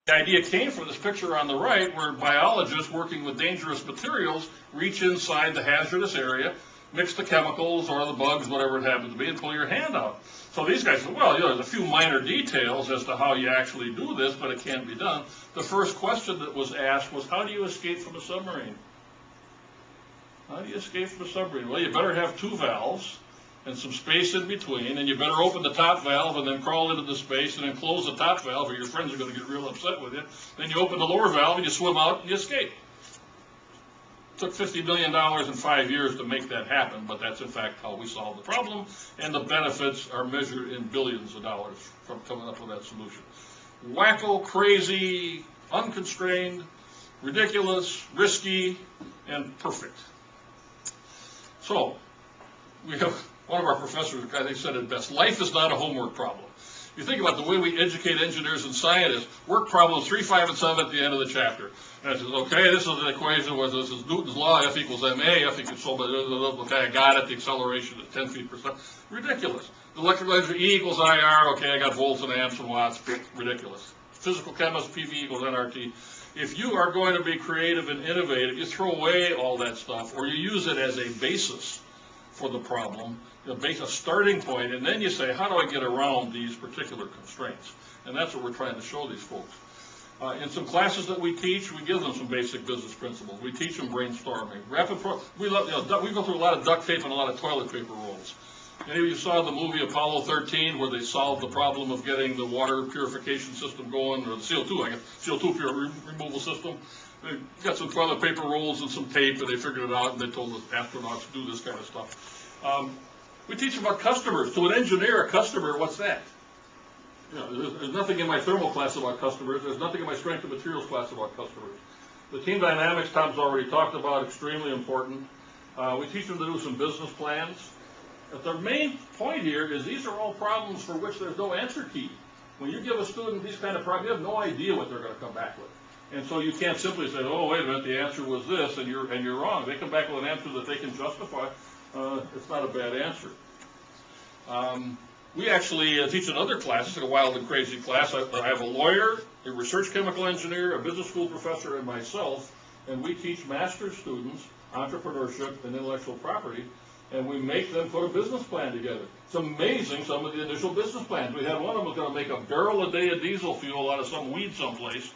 The idea came from this picture on the right where biologists working with dangerous materials reach inside the hazardous area, mix the chemicals or the bugs, whatever it happens to be, and pull your hand out. So these guys said, well, there's a few minor details as to how you actually do this, but it can be done. The first question that was asked was, how do you escape from a submarine? How do you escape from a submarine? Well, you better have two valves and some space in between, and you better open the top valve and then crawl into the space and then close the top valve or your friends are going to get real upset with you. Then you open the lower valve and you swim out and you escape. It took $50 million in 5 years to make that happen, but that's in fact how we solved the problem, and the benefits are measured in billions of dollars from coming up with that solution. Wacko, crazy, unconstrained, ridiculous, risky, and perfect. So, we have one of our professors, I think, said it best: life is not a homework problem. You think about the way we educate engineers and scientists, work problems 3, 5, and 7 at the end of the chapter. And it says, okay, this is an equation where this is Newton's law, F equals ma, F equals so much, okay, I got it, the acceleration is 10 feet per second. Ridiculous. The electrical engineer, E equals IR, okay, I got volts and amps and watts, ridiculous. Physical chemist, PV equals nRT. If you are going to be creative and innovative, you throw away all that stuff, or you use it as a basis for the problem, a starting point, and then you say, how do I get around these particular constraints? And that's what we're trying to show these folks. In some classes that we teach, we give them some basic business principles. We teach them brainstorming. We go through a lot of duct tape and a lot of toilet paper rolls. Maybe you saw the movie Apollo 13 where they solved the problem of getting the water purification system going, or the CO2, I guess, CO2 removal system. They got some toilet paper rolls and some tape, and they figured it out, and they told the astronauts to do this kind of stuff. We teach them about customers. To an engineer, a customer, what's that? There's nothing in my thermal class about customers. There's nothing in my strength of materials class about customers. The team dynamics Tom's already talked about, extremely important. We teach them to do some business plans. But the main point here is these are all problems for which there's no answer key. When you give a student these kind of problems, you have no idea what they're going to come back with. And so you can't simply say, oh, wait a minute, the answer was this, and you're wrong. They come back with an answer that they can justify. It's not a bad answer. We actually teach another class. It's a wild and crazy class. I have a lawyer, a research chemical engineer, a business school professor, and myself, and we teach master's students entrepreneurship and intellectual property, and we make them put a business plan together. It's amazing, some of the initial business plans. We had one of them was going to make a barrel a day of diesel fuel out of some weed someplace.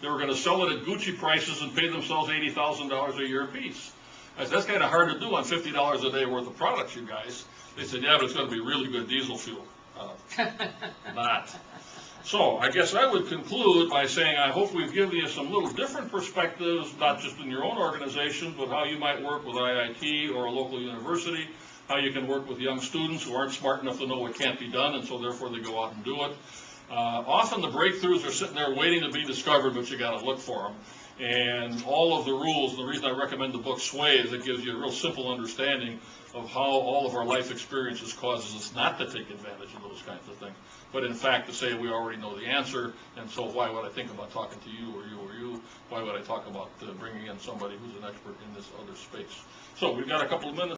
They were going to sell it at Gucci prices and pay themselves $80,000 a year apiece. I said, that's kind of hard to do on $50 a day worth of products, you guys. They said, yeah, but it's going to be really good diesel fuel. Not. So I guess I would conclude by saying I hope we've given you some little different perspectives, not just in your own organization, but how you might work with IIT or a local university, how you can work with young students who aren't smart enough to know what can't be done, and so therefore they go out and do it. Often the breakthroughs are sitting there waiting to be discovered, but you got to look for them. And all of the rules, the reason I recommend the book Sway is it gives you a real simple understanding of how all of our life experiences causes us not to take advantage of those kinds of things, but in fact to say we already know the answer, and so why would I think about talking to you or you or you? Why would I talk about bringing in somebody who's an expert in this other space? So we've got a couple of minutes.